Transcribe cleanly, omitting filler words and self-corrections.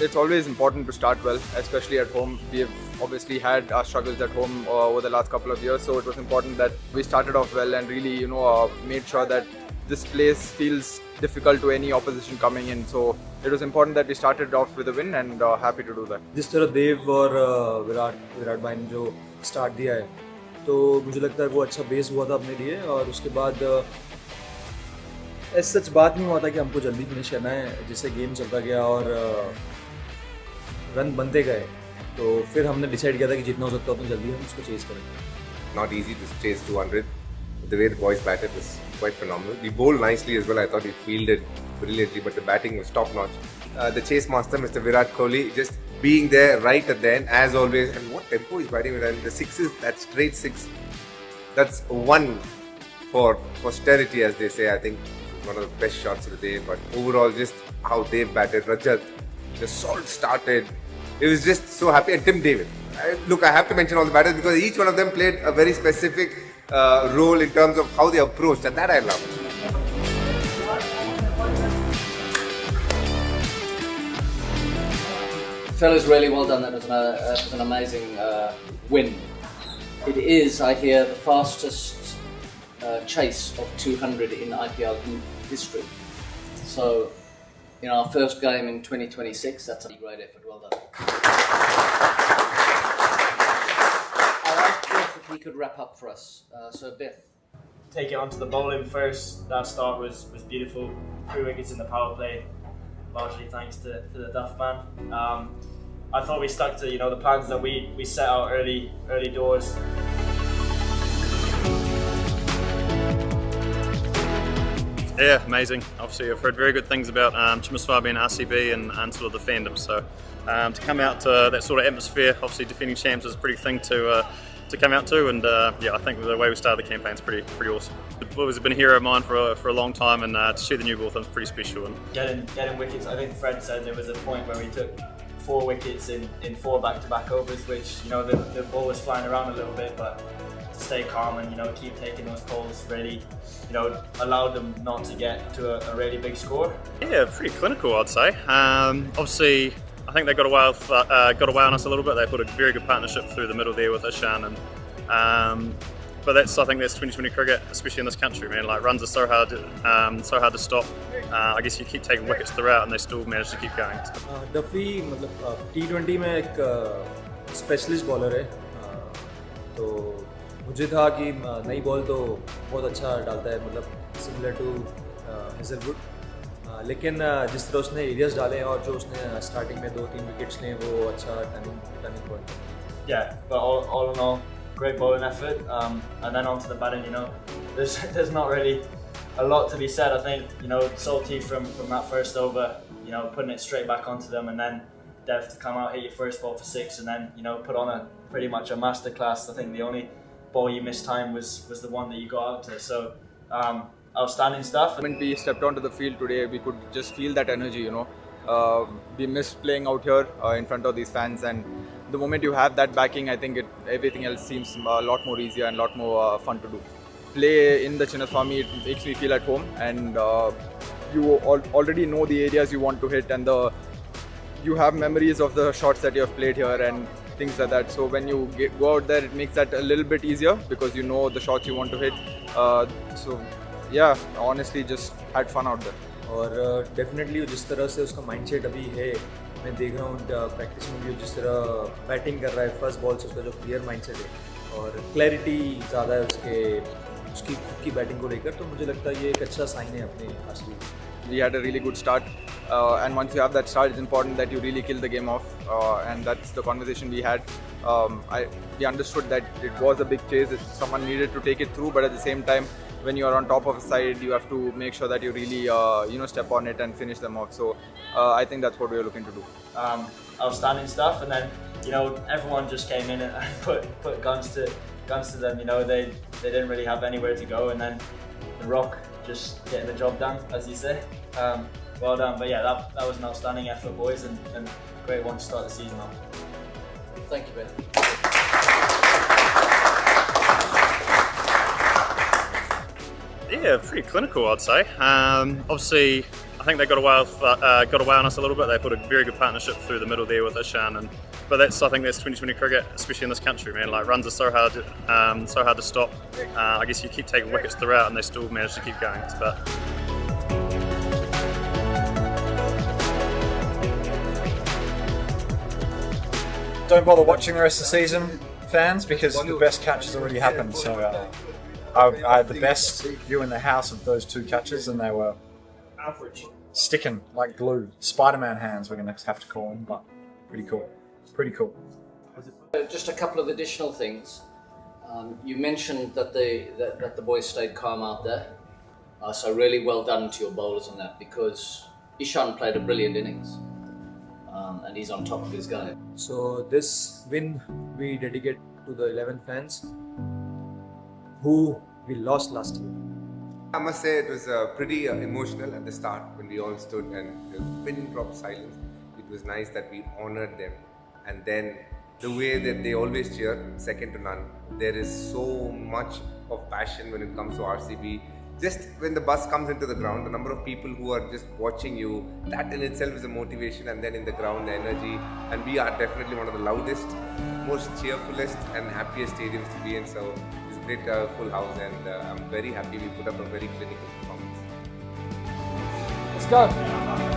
It's always important to start well, especially at home. We have obviously had our struggles at home over the last couple of years, so it was important that we started off well and really, made sure that this place feels difficult to any opposition coming in. So it was important that we started off with a win, and happy to do that. जिस तरह देव और विराट भाई ने जो start दिया है, तो मुझे लगता है वो अच्छा बेस हुआ था अपने लिए. और उसके बाद ऐसा सच बात नहीं हुआ था कि हमको जल्दी फिनिश करना है. जिससे गेम चलता गया और रन बनते गए, तो फिर हमने डिसाइड किया था कि जितना हो सकता है उतना जल्दी हम उसको चेज करेंगे. Not easy to chase 200. The way the boys batted was quite phenomenal. We bowled nicely as well. I thought we fielded brilliantly, but the batting was top notch. The chase master, Mr. Virat Kohli, just being there right at the end, as always. And what tempo he's batting with. And the sixes, that straight six, that's one for posterity, as they say. I think one of the best shots of the day. But overall, just how they batted. Rajat, the salt started. It was just so happy. And Tim David. Look, I have to mention all the batters because each one of them played a very specific role in terms of how they approached, and that I love. Fellas, really well done. That was an amazing win. It is, I hear, the fastest chase of 200 in IPL history. So, in our first game in 2026, that's a great effort. Well done. If he could wrap up for us. So Beth. Take it onto the bowling first. That start was beautiful. 3 wickets in the power play, largely thanks to the Duff man. I thought we stuck to the plans that we set out early doors. Yeah, amazing. Obviously, I've heard very good things about Chimaswabi and RCB and sort of the fandom. So to come out to that sort of atmosphere, obviously defending champs is a pretty thing to come out to, and I think the way we started the campaign is pretty awesome. It's been a hero of mine for a long time, and to see the new ball thing is pretty special. And getting wickets, I think Fred said there was a point where we took 4 wickets in 4 back-to-back overs, which the ball was flying around a little bit, but to stay calm and keep taking those calls really allowed them not to get to a really big score. Yeah, pretty clinical, I'd say. Obviously, I think they got away on us a little bit. They put a very good partnership through the middle there with Ishan, and but I think that's 2020 cricket, especially in this country, man. Like, runs are so hard to stop. I guess you keep taking wickets throughout, and they still manage to keep going. Duffy मतलब T20 में एक specialist bowler है, तो मुझे था कि नई ball तो बहुत अच्छा डालता है, मतलब सिमिलर टू हेजलवुड. लेकिन जिस तरह उसने एरियाज डाले हैं और जो उसने स्टार्टिंग में 2-3 विकेट्स लिए, वो अच्छा turning point. Yeah, but all in all, great bowling effort. And then onto the batting, there's not really a lot to be said. I think Salty from that first over, putting it straight back onto them, and then Dev to come out, hit your first ball for 6, and then put on pretty much a masterclass. I think the only ball you missed time was the one that you got out to. So outstanding stuff. When we stepped onto the field today, we could just feel that energy. We missed playing out here in front of these fans, and the moment you have that backing, I think everything else seems a lot more easier and a lot more fun to do. Play in the Chinnaswamy, it makes me feel at home, and you already know the areas you want to hit, and you have memories of the shots that you have played here and things like that. So when you go out there, it makes that a little bit easier because you know the shots you want to hit. So yeah, honestly, just had fun out there. और definitely जिस तरह से उसका mindset अभी है, मैं देख रहा हूँ प्रैक्टिस में भी जिस तरह बैटिंग कर रहा है फर्स्ट बॉल से, उसका जो क्लियर माइंडसेट है और क्लैरिटी ज़्यादा है उसकी खुद की बैटिंग को लेकर, तो मुझे लगता है ये एक अच्छा साइन है अपने खास लिए. We had a really good start, and once you have that start, it's important that you really kill the game off, and that's the conversation we had. We understood that it was a big chase, someone needed to take it through, but at the same time, when you are on top of a side, you have to make sure that you really step on it and finish them off. So I think that's what we are looking to do. Outstanding stuff, and then everyone just came in and put guns to them. They didn't really have anywhere to go, and then the Rock just getting the job done, as you say. Well done. But yeah, that was an outstanding effort, boys, and great one to start the season off. Thank you, Ben. Yeah, pretty clinical, I'd say. Obviously, I think they got away on us a little bit. They put a very good partnership through the middle there with Ishan, but I think that's 2020 cricket, especially in this country, man. Like runs are so hard to stop. I guess you keep taking wickets throughout, and they still manage to keep going. But don't bother watching the rest of the season, fans, because the best catch has already happened. So I had the best view in the house of those two catches, and they were sticking like glue. Spider-Man hands, we're going to have to call them, but pretty cool. Pretty cool. Just a couple of additional things. You mentioned that the boys stayed calm out there. So really well done to your bowlers on that, because Ishan played a brilliant innings. And he's on top of his game. So this win we dedicate to the 11 fans who we lost last year. I must say it was pretty emotional at the start when we all stood and the pin drop silence. It was nice that we honored them, and then the way that they always cheer, second to none. There is so much of passion when it comes to RCB. Just when the bus comes into the ground, the number of people who are just watching you, that in itself is a motivation, and then in the ground, the energy. And we are definitely one of the loudest, most cheerfulest and happiest stadiums to be in. So it's a great full house, and I'm very happy we put up a very clinical performance. Let's go!